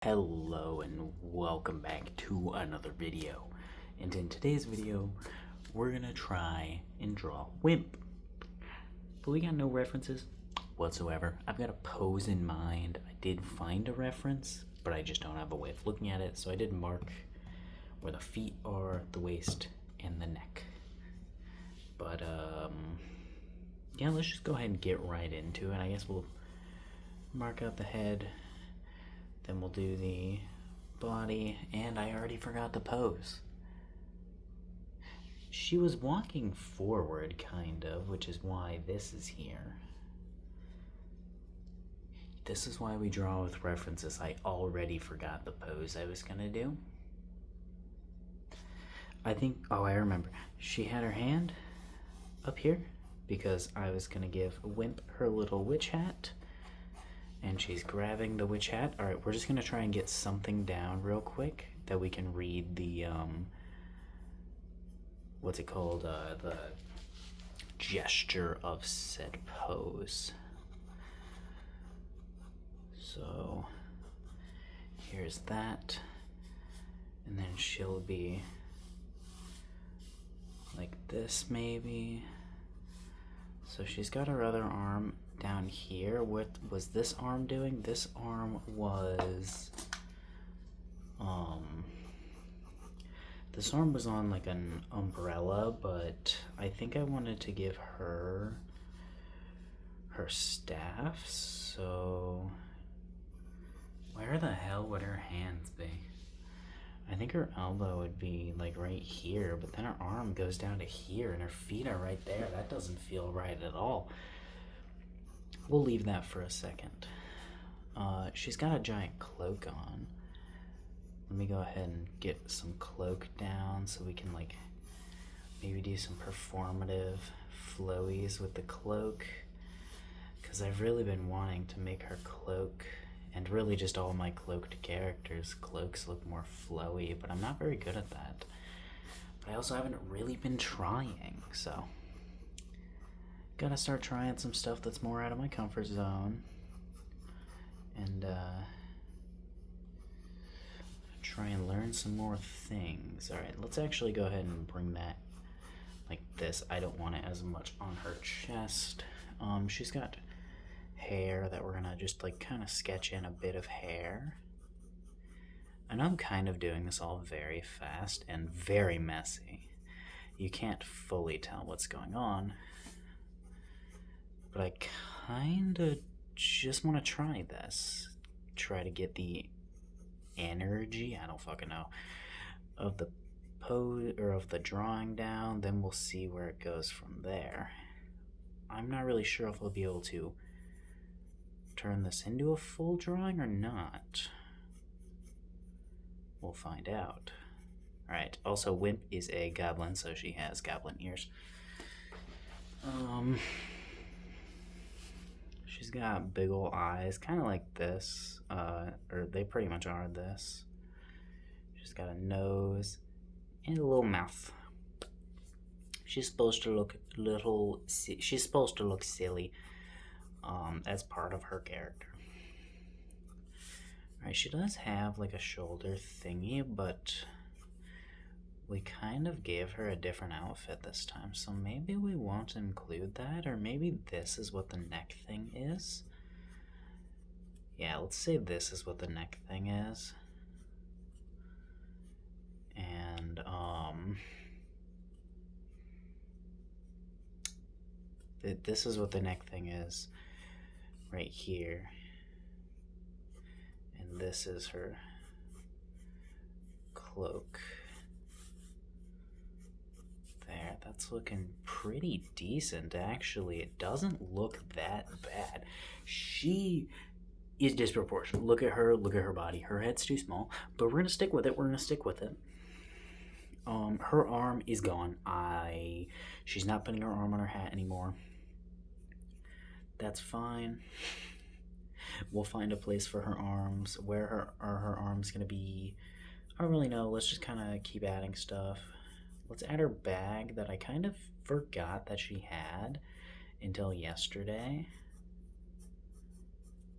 Hello and welcome back to another video. And in today's video, we're gonna try and draw Wimp. But we got no references whatsoever. I've got a pose in mind. I did find a reference, but I just don't have a way of looking at it. So I did mark where the feet are, the waist, and the neck. But yeah, let's just go ahead and get right into it. I guess we'll mark out the head. Then we'll do the body, and I already forgot the pose. She was walking forward, kind of, which is why this is here. This is why we draw with references. I already forgot the pose I was gonna do. I remember. She had her hand up here because I was gonna give Wimp her little witch hat. And she's grabbing the witch hat. Alright, we're just gonna try and get something down real quick that we can read the, what's it called? The gesture of said pose. So, here's that. And then she'll be like this, maybe. So she's got her other arm down here. What was this arm doing? This arm was this arm was on like an umbrella, but I think I wanted to give her staff. So where the hell would her hands be? I think her elbow would be like right here, but then her arm goes down to here and her feet are right there. That doesn't feel right at all. We'll leave that for a second. She's got a giant cloak on. Let me go ahead and get some cloak down so we can like maybe do some performative flowies with the cloak. Because I've really been wanting to make her cloak, and really just all my cloaked characters' cloaks look more flowy, but I'm not very good at that. But I also haven't really been trying, so gotta start trying some stuff that's more out of my comfort zone. And try and learn some more things. Alright, let's actually go ahead and bring that like this. I don't want it as much on her chest. She's got hair that we're gonna just like kind of sketch in a bit of hair. I know I'm kind of doing this all very fast and very messy. You can't fully tell what's going on, but I kind of just want to try this. Try to get the energy, I don't fucking know, of the pose or of the drawing down. Then we'll see where it goes from there. I'm not really sure if we'll be able to turn this into a full drawing or not. We'll find out. Alright, also Wimp is a goblin, so she has goblin ears. She's got big ol' eyes, kind of like this, or they pretty much are this. She's got a nose and a little mouth. She's supposed to look silly. As part of her character. Alright, she does have like a shoulder thingy, but we kind of gave her a different outfit this time, so maybe we won't include that, or maybe this is what the neck thing is. Yeah, let's say this is what the neck thing is. And, this is what the neck thing is right here. And this is her cloak. There, that's looking pretty decent, actually. It doesn't look that bad. She is disproportionate. Look at her body. Her head's too small, but we're gonna stick with it. Her arm is gone. She's not putting her arm on her hat anymore. That's fine. We'll find a place for her arms. Where are her arms gonna be? I don't really know. Let's just kind of keep adding stuff. Let's add her bag that I kind of forgot that she had until yesterday.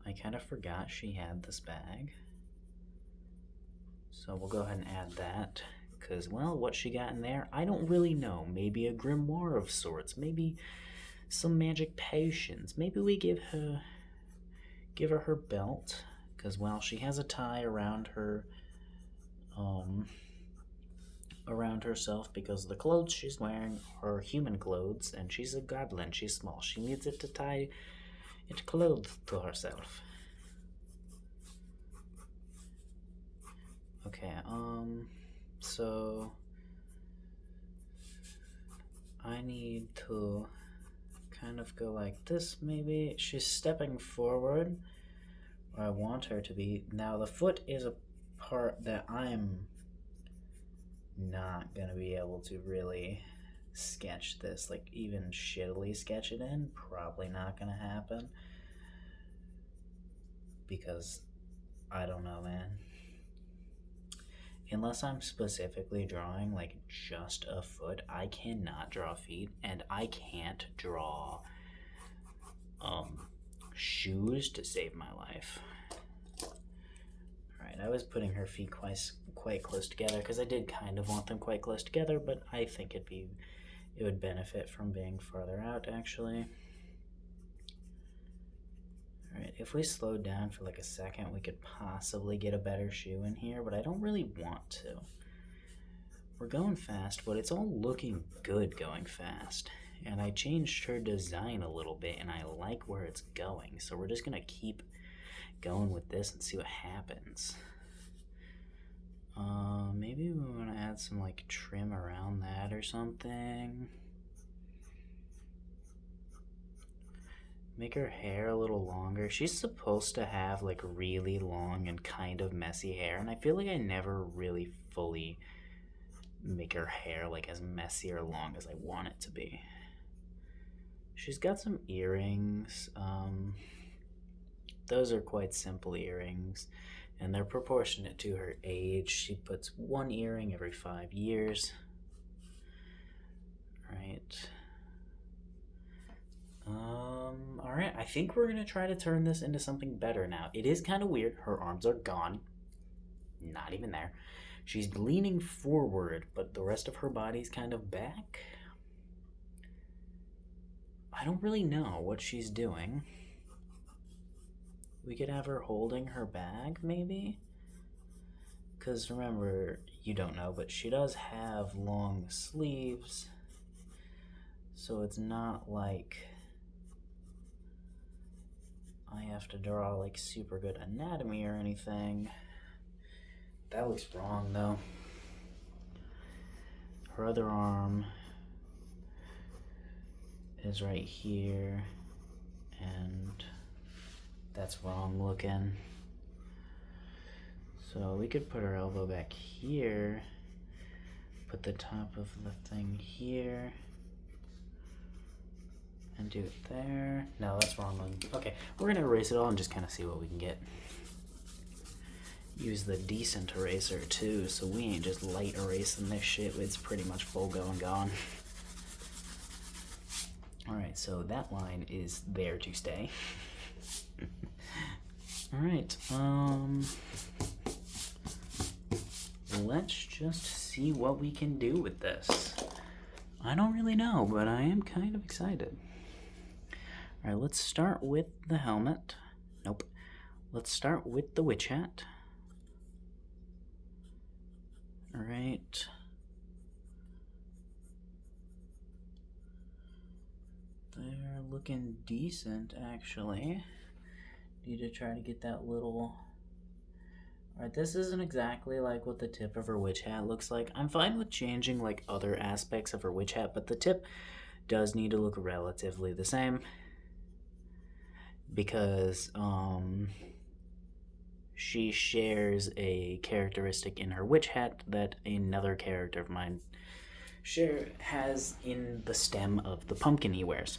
I kind of forgot she had this bag. So we'll go ahead and add that. Because, well, what she got in there, I don't really know. Maybe a grimoire of sorts. Maybe some magic potions. Maybe we give her her belt. Because, well, she has a tie around her, around herself because the clothes she's wearing are human clothes, and she's a goblin. She's small. She needs it to tie it clothes to herself. Okay, so I need to kind of go like this, maybe. She's stepping forward, or I want her to be. Now, the foot is a part that I'm not gonna be able to really sketch this, like, even shittily sketch it in. Probably not gonna happen. Because, I don't know, man. Unless I'm specifically drawing like just a foot, I cannot draw feet, and I can't draw shoes to save my life. Alright, I was putting her feet quite close together because I did kind of want them quite close together, but I think it would benefit from being farther out, actually. Alright, if we slowed down for like a second, we could possibly get a better shoe in here, but I don't really want to. We're going fast, but it's all looking good going fast. And I changed her design a little bit, and I like where it's going, so we're just gonna keep going with this and see what happens. Maybe we want to add some like trim around that or something. Make her hair a little longer. She's supposed to have like really long and kind of messy hair, and I feel like I never really fully make her hair like as messy or long as I want it to be. She's got some earrings. Those are quite simple earrings, and they're proportionate to her age. She puts one earring every 5 years. Right. Alright, I think we're gonna try to turn this into something better now. It is kind of weird. Her arms are gone. Not even there. She's leaning forward, but the rest of her body's kind of back. I don't really know what she's doing. We could have her holding her bag, maybe? Because remember, you don't know, but she does have long sleeves. So it's not like I have to draw like super good anatomy or anything. That looks wrong though. Her other arm is right here, and that's wrong looking. So we could put her elbow back here, put the top of the thing here, and do it there. No, that's wrong one. Okay, we're gonna erase it all and just kind of see what we can get. Use the decent eraser too, so we ain't just light erasing this shit. It's pretty much full going gone. Alright, so that line is there to stay. Alright, let's just see what we can do with this. I don't really know, but I am kind of excited. Alright, let's start with the helmet. Nope. Let's start with the witch hat. Alright. They're looking decent, actually. Need to try to get that little... Alright, this isn't exactly like what the tip of her witch hat looks like. I'm fine with changing like other aspects of her witch hat, but the tip does need to look relatively the same. Because, she shares a characteristic in her witch hat that another character of mine has in the stem of the pumpkin he wears.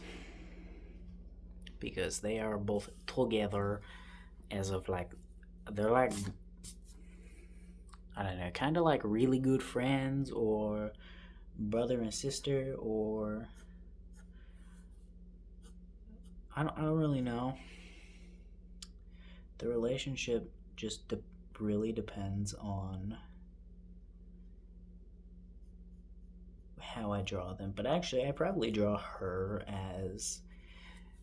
Because they are both together as of like, they're like, I don't know, kind of like really good friends or brother and sister, or I don't really know. The relationship just really depends on how I draw them, but actually I probably draw her as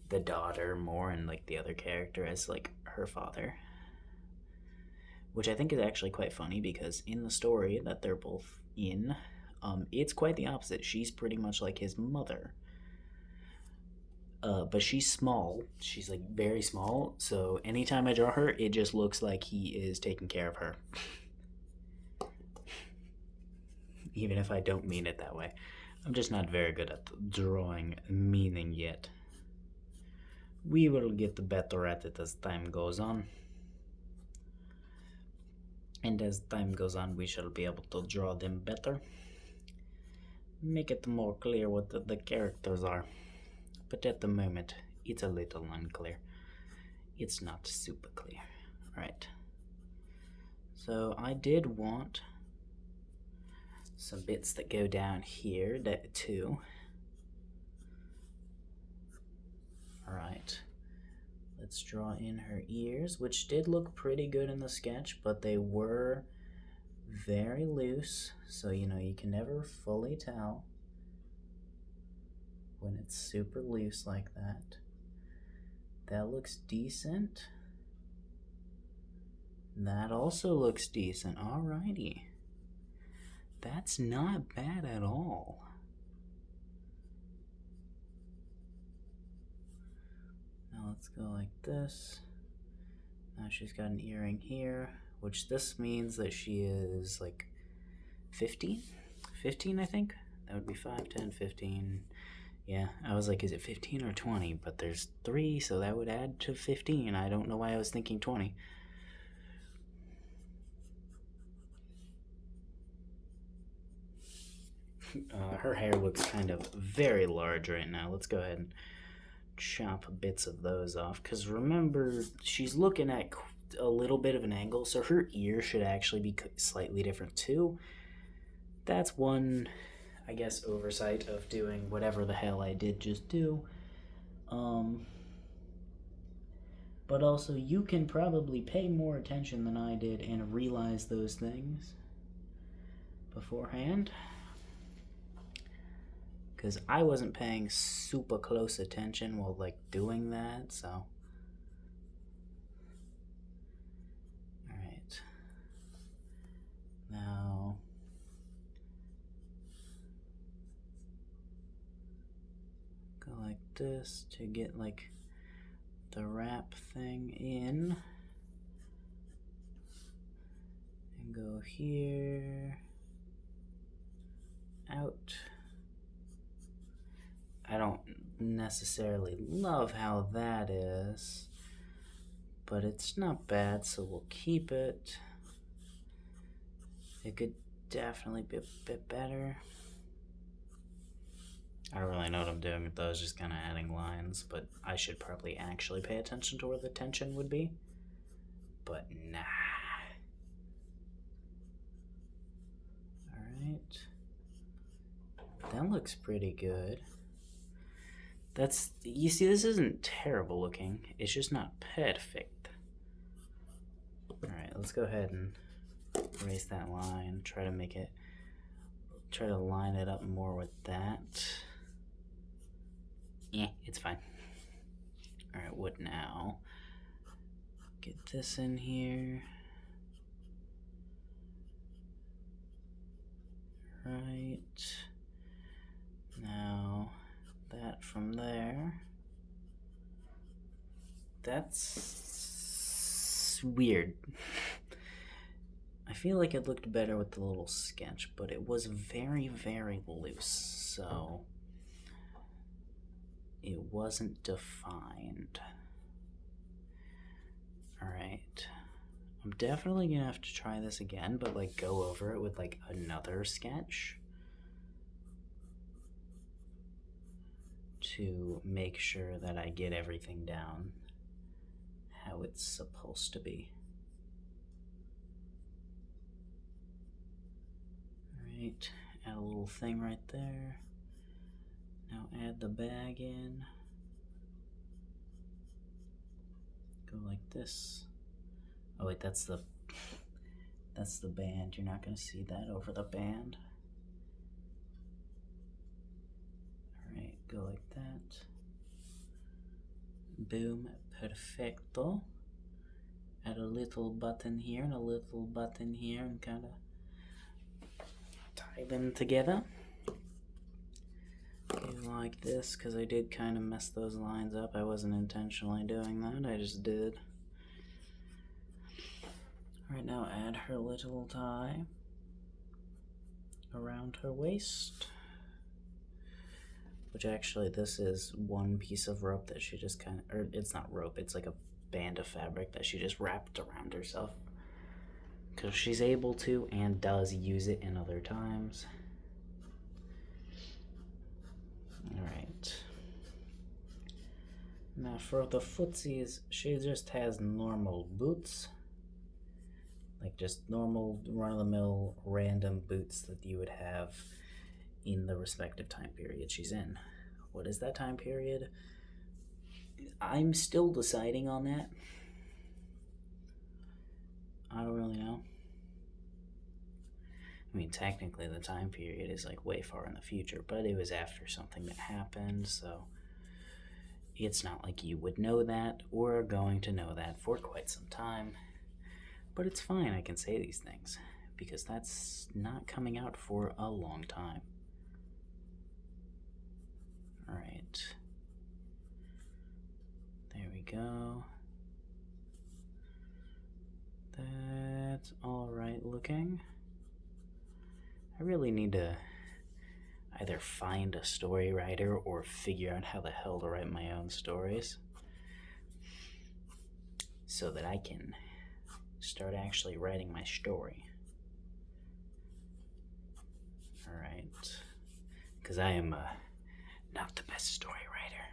the daughter more and like the other character as like her father. Which I think is actually quite funny because in the story that they're both in, it's quite the opposite. She's pretty much like his mother. But she's small. She's like very small. So anytime I draw her, it just looks like he is taking care of her. Even if I don't mean it that way. I'm just not very good at drawing meaning yet. We will get better at it as time goes on. And as time goes on, we shall be able to draw them better. Make it more clear what the characters are. But at the moment, it's a little unclear. It's not super clear. Right. So I did want some bits that go down here too. Alright. Let's draw in her ears, which did look pretty good in the sketch, but they were very loose, so you know, you can never fully tell when it's super loose like that. That looks decent. That also looks decent. Alrighty. That's not bad at all. Now let's go like this. Now she's got an earring here, which this means that she is like 15? 15, I think? That would be 5, 10, 15. Yeah, I was like, is it 15 or 20? But there's 3, so that would add to 15. I don't know why I was thinking 20. Her hair looks kind of very large right now. Let's go ahead and chop bits of those off. Because remember, she's looking at a little bit of an angle, so her ear should actually be slightly different too. That's one, I guess, oversight of doing whatever the hell I did just do. But also, you can probably pay more attention than I did and realize those things beforehand. Because I wasn't paying super close attention while like doing that, so. Alright. Now. Go like this to get like the wrap thing in. And go here. Out. I don't necessarily love how that is, but it's not bad, so we'll keep it. It could definitely be a bit better. I don't really know what I'm doing with those, just kind of adding lines, but I should probably actually pay attention to where the tension would be. But nah. Alright. That looks pretty good. That's, you see, this isn't terrible looking. It's just not perfect. Alright, let's go ahead and erase that line. Try to line it up more with that. Yeah, it's fine. Alright, what now? Get this in here. Right. Now, that from there. That's weird. I feel like it looked better with the little sketch, but it was very, very loose, so it wasn't defined. Alright. I'm definitely gonna have to try this again, but like go over it with like another sketch to make sure that I get everything down how it's supposed to be. Alright, add a little thing right there. Now add the bag in. Go like this. Oh wait, that's the band. You're not gonna see that over the band. go like that. Boom, perfecto. Add a little button here and a little button here and kind of tie them together. Like this, because I did kind of mess those lines up. I wasn't intentionally doing that, I just did. Alright, now add her little tie around her waist. Which actually, this is one piece of rope that she just kind of, or it's not rope, it's like a band of fabric that she just wrapped around herself. Because she's able to and does use it in other times. Alright. Now for the footsies, she just has normal boots. Like just normal run-of-the-mill random boots that you would have in the respective time period she's in. What is that time period? I'm still deciding on that. I don't really know. I mean, technically the time period is like way far in the future, but it was after something that happened, so it's not like you would know that or are going to know that for quite some time. But it's fine, I can say these things, because that's not coming out for a long time. Alright. There we go. That's alright looking. I really need to either find a story writer or figure out how the hell to write my own stories so that I can start actually writing my story. Alright. Because I am not the best story writer.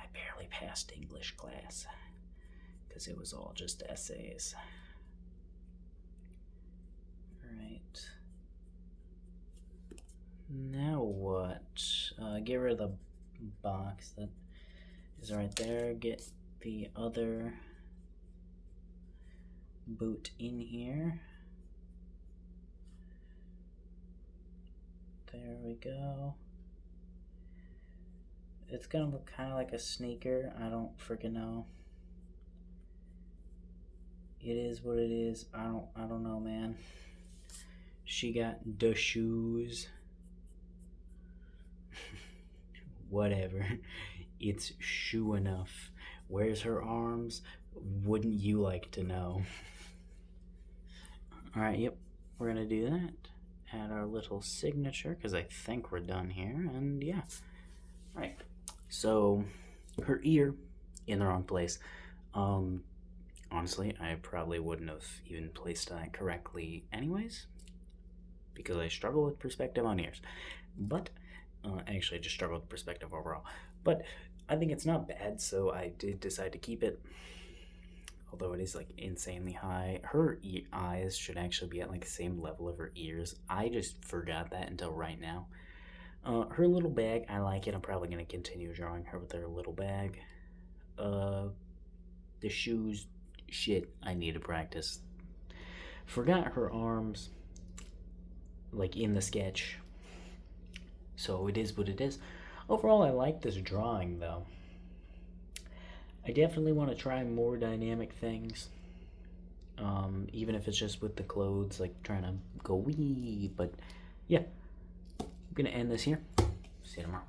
I barely passed English class because it was all just essays. Alright. Now what? Get rid of the box that is right there. Get the other boot in here. There we go. It's gonna look kind of like a sneaker. I don't freaking know. It is what it is. I don't know, man. She got the shoes. Whatever. It's shoe enough. Where's her arms? Wouldn't you like to know? Alright, yep. We're gonna do that. Add our little signature, because I think we're done here, and yeah. Alright. So, her ear in the wrong place. Honestly, I probably wouldn't have even placed that correctly anyways, because I struggle with perspective on ears. But, actually I just struggle with perspective overall. But I think it's not bad, so I did decide to keep it. Although it is like insanely high. Her eyes should actually be at like the same level of her ears. I just forgot that until right now. Her little bag, I like it. I'm probably going to continue drawing her with her little bag. The shoes, shit, I need to practice. Forgot her arms, like in the sketch. So it is what it is. Overall, I like this drawing though. I definitely want to try more dynamic things. Even if it's just with the clothes, like trying to go wee. But yeah, I'm going to end this here. See you tomorrow.